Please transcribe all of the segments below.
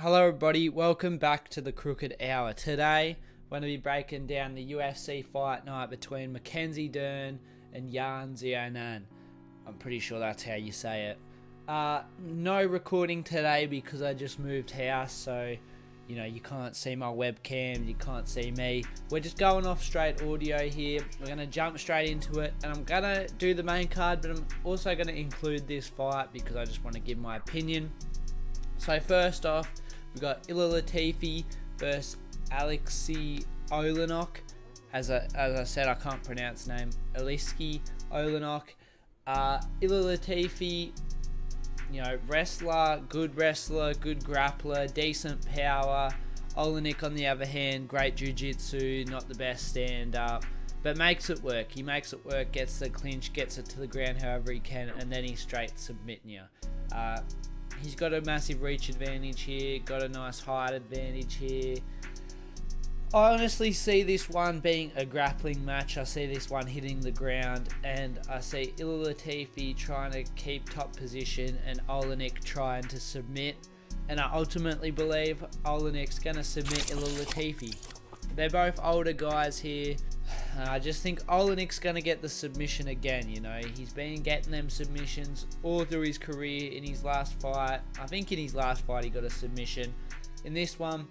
Hello everybody, welcome back to the Crooked Hour. Today, we're going to be breaking down the UFC fight night between Mackenzie Dern and Yan Xiaonan. I'm pretty sure that's how you say it. No recording today because I just moved house, so you can't see my webcam, you can't see me. We're just going off straight audio here. We're going to jump straight into it, and I'm going to do the main card, but I'm also going to include this fight because I just want to give my opinion. So first off, we got Ilir Latifi versus Aleksei Oleinik. As I said, I can't pronounce the name. Aleksei Oleinik. Ilir Latifi, wrestler, good grappler, decent power. Oleinik, on the other hand, great jiu-jitsu, not the best stand-up, but makes it work. He makes it work, gets the clinch, gets it to the ground however he can, and then he's straight submitting you. He's got a massive reach advantage here, got a nice height advantage here. I honestly see this one being a grappling match. I see this one hitting the ground, and I see Ilir Latifi trying to keep top position and Oleinik trying to submit. And I ultimately believe Oleinik's going to submit Ilir Latifi. They're both older guys here. I just think Oleinik's going to get the submission again. He's been getting them submissions all through his career. In his last fight, I think in his last fight he got a submission. In this one,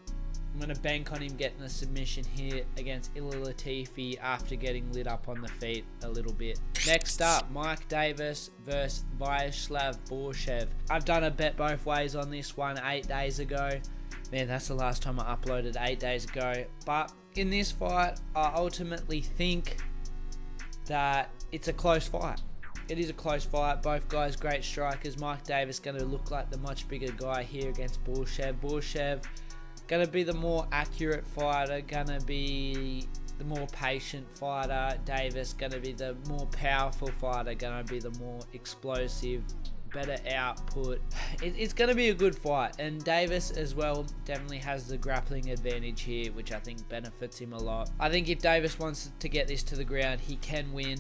I'm going to bank on him getting a submission here against Ilir Latifi after getting lit up on the feet a little bit. Next up, Mike Davis versus Viacheslav Borshchev. I've done a bet both ways on this one 8 days ago. Man, that's the last time I uploaded, 8 days ago. But in this fight, I ultimately think that it's a close fight. It is a close fight. Both guys great strikers. Mike Davis going to look like the much bigger guy here against Borshchev. Borshchev going to be the more accurate fighter, going to be the more patient fighter. Davis going to be the more powerful fighter, going to be the more explosive, better output. It's going to be a good fight, and Davis as well definitely has the grappling advantage here, which I think benefits him a lot. I think if Davis wants to get this to the ground, he can win,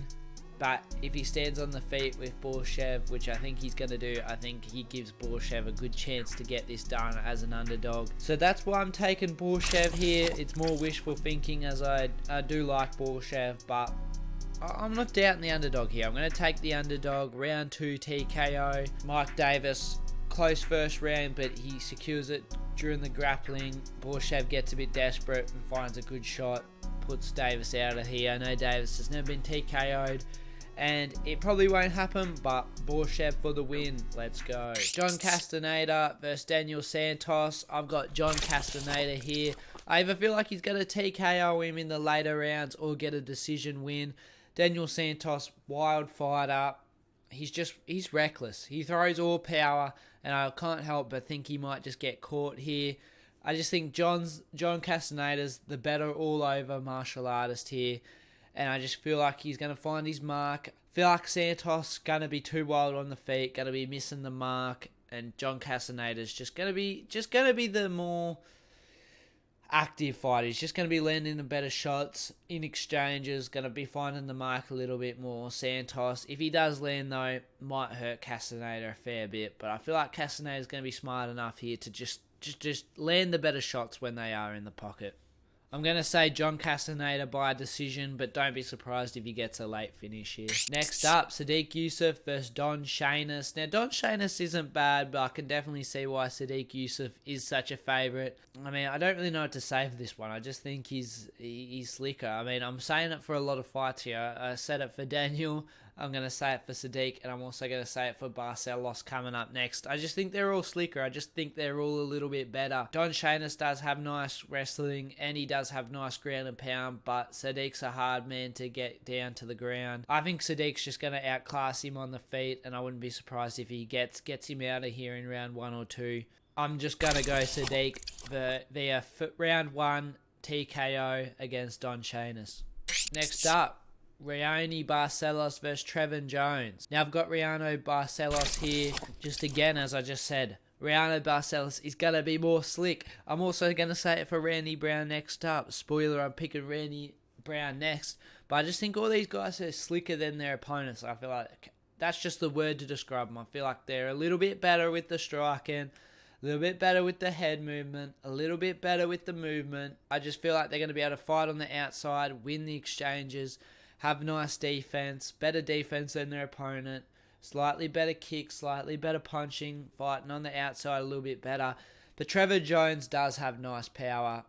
but if he stands on the feet with Borshchev, which I think he's going to do, I think he gives Borshchev a good chance to get this done as an underdog. So that's why I'm taking Borshchev here. It's more wishful thinking, as I do like Borshchev, but I'm not doubting the underdog here. I'm going to take the underdog. Round 2 TKO. Mike Davis, close first round, but he secures it during the grappling. Borshchev gets a bit desperate and finds a good shot. Puts Davis out of here. I know Davis has never been TKO'd, and it probably won't happen, but Borshchev for the win. Let's go. John Castaneda versus Daniel Santos. I've got John Castaneda here. I either feel like he's going to TKO him in the later rounds or get a decision win. Daniel Santos, wild fighter. He's reckless. He throws all power, and I can't help but think he might just get caught here. I just think John Castaneda's the better all-over martial artist here, and I just feel like he's going to find his mark. I feel like Santos going to be too wild on the feet, going to be missing the mark, and John Castaneda's just going to be the more active fighter. He's just going to be landing the better shots in exchanges, going to be finding the mark a little bit more. Santos, if he does land though, might hurt Castaneda a fair bit, but I feel like Castaneda's going to be smart enough here to just land the better shots when they are in the pocket. I'm going to say John Castaneda by decision, but don't be surprised if he gets a late finish here. Next up, Sodiq Yusuff versus Don Shainis. Now, Don Shainis isn't bad, but I can definitely see why Sodiq Yusuff is such a favourite. I mean, I don't really know what to say for this one. I just think he's slicker. I mean, I'm saying it for a lot of fights here. I said it for Daniel. I'm going to say it for Sodiq, and I'm also going to say it for Barcelos coming up next. I just think they're all slicker. I just think they're all a little bit better. Don Shainis does have nice wrestling, and he does have nice ground and pound, but Sodiq's a hard man to get down to the ground. I think Sodiq's just going to outclass him on the feet, and I wouldn't be surprised if he gets him out of here in round 1 or 2. I'm just going to go Sodiq via round 1 TKO against Don Shainis. Next up, Raoni Barcelos versus Trevin Jones. Now I've got Raoni Barcelos here, just again as I just said. Raoni Barcelos is going to be more slick. I'm also going to say it for Randy Brown next up. Spoiler, I'm picking Randy Brown next. But I just think all these guys are slicker than their opponents. I feel like that's just the word to describe them. I feel like they're a little bit better with the striking. A little bit better with the head movement, a little bit better with the movement. I just feel like they're going to be able to fight on the outside, win the exchanges, have nice defense, better defense than their opponent, slightly better kick, slightly better punching, fighting on the outside a little bit better. But Trevin Jones does have nice power.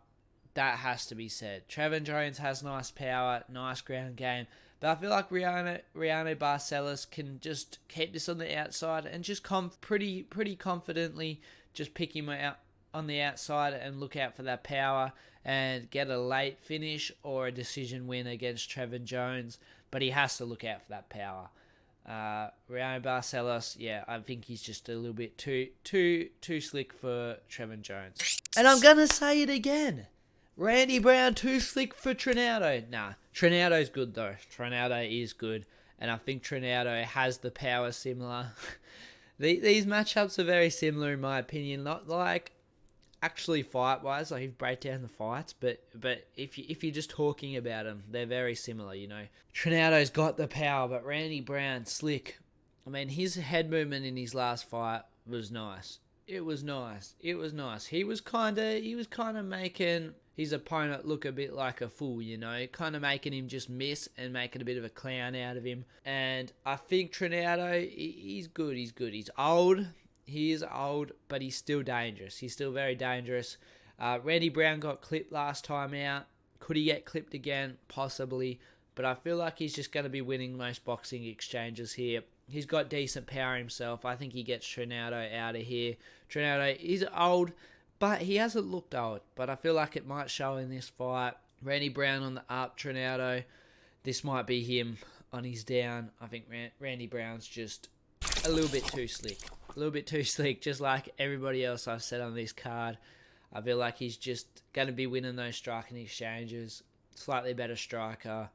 That has to be said. Trevin Jones has nice power, nice ground game. But I feel like Raoni Barcelos can just keep this on the outside and just pretty confidently just pick him out on the outside and look out for that power and get a late finish or a decision win against Trevin Jones. But he has to look out for that power. Raoni Barcelos, yeah, I think he's just a little bit too slick for Trevin Jones. And I'm going to say it again. Randy Brown too slick for Trinaldo. Nah, Trinaldo's good though. Trinaldo is good. And I think Trinaldo has the power similar. These matchups are very similar in my opinion. Not like actually fight-wise, like if you break down the fights, but if you're just talking about them, they're very similar, you know. Trinaldo's got the power, but Randy Brown, slick. I mean, his head movement in his last fight was nice. It was nice. He was kind of making his opponent look a bit like a fool, you know, kind of making him just miss and making a bit of a clown out of him. And I think Trinaldo, he's good. He's old. He is old, but he's still dangerous. He's still very dangerous. Randy Brown got clipped last time out. Could he get clipped again? Possibly. But I feel like he's just going to be winning most boxing exchanges here. He's got decent power himself. I think he gets Trinaldo out of here. Trinaldo is old, but he hasn't looked old. But I feel like it might show in this fight. Randy Brown on the up, Trinaldo. This might be him on his down. I think Randy Brown's just a little bit too slick. A little bit too slick, just like everybody else I've said on this card. I feel like he's just going to be winning those striking exchanges. Slightly better striker.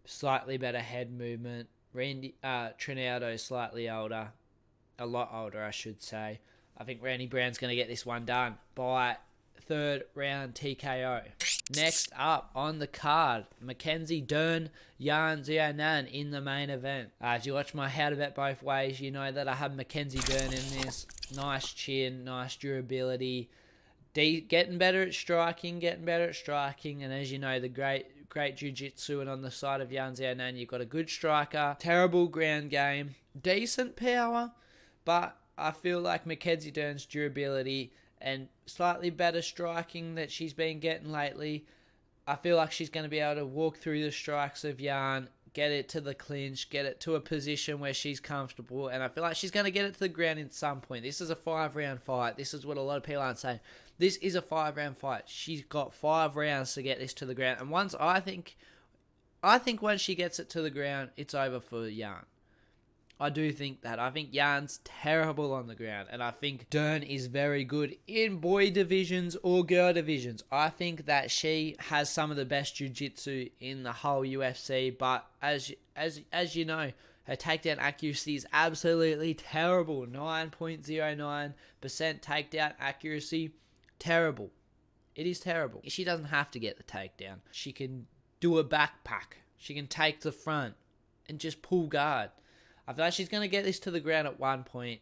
Slightly better head movement. Trinaldo slightly older. A lot older, I should say. I think Randy Brown's going to get this one done by third round TKO. Next up on the card, Mackenzie Dern, Yan Xiaonan in the main event. If you watch my How to Bet Both Ways, you know that I have Mackenzie Dern in this. Nice chin, nice durability. Getting better at striking, and as you know, the great jiu-jitsu, and on the side of Yan Xiaonan, you've got a good striker, terrible ground game, decent power, but I feel like Mackenzie Dern's durability and slightly better striking that she's been getting lately, I feel like she's going to be able to walk through the strikes of Yan, get it to the clinch, get it to a position where she's comfortable, and I feel like she's going to get it to the ground at some point. This is a 5-round fight. This is what a lot of people aren't saying. This is a 5-round fight. She's got 5 rounds to get this to the ground, and once I think once she gets it to the ground, it's over for Yan. I do think that. I think Yan's terrible on the ground, and I think Dern is very good in boy divisions or girl divisions. I think that she has some of the best jiu-jitsu in the whole UFC, but as you know, her takedown accuracy is absolutely terrible. 9.09% takedown accuracy. Terrible. It is terrible. She doesn't have to get the takedown. She can do a backpack. She can take the front and just pull guard. I feel like she's going to get this to the ground at one point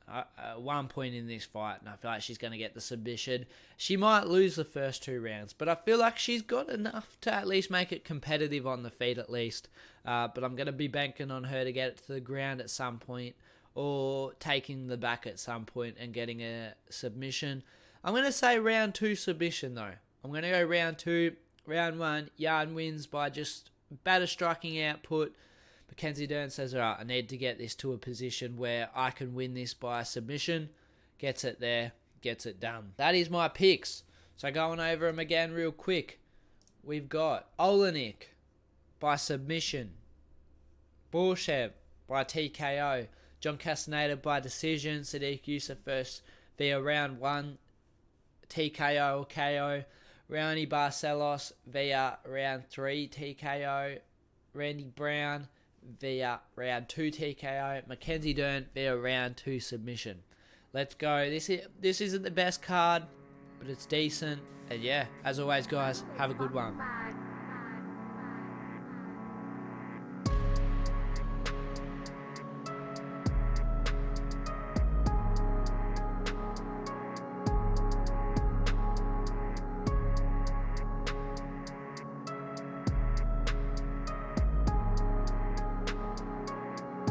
in this fight, and I feel like she's going to get the submission. She might lose the first 2 rounds, but I feel like she's got enough to at least make it competitive on the feet at least. But I'm going to be banking on her to get it to the ground at some point, or taking the back at some point and getting a submission. I'm going to say round 2 submission though. I'm going to go round 2. Round 1, Yan wins by just better striking output. Mackenzie Dern says, alright, I need to get this to a position where I can win this by submission. Gets it there, gets it done. That is my picks. So going over them again real quick. We've got Oleinik by submission. Borshchev by TKO. John Castaneda by decision. Sadiq Youssef first via round 1. TKO or KO. Raoni Barcelos via round 3 TKO. Randy Brown via round 2 TKO. Mackenzie Dern via round 2 submission. Let's go. This isn't the best card, but it's decent. And yeah, as always guys, have a good one.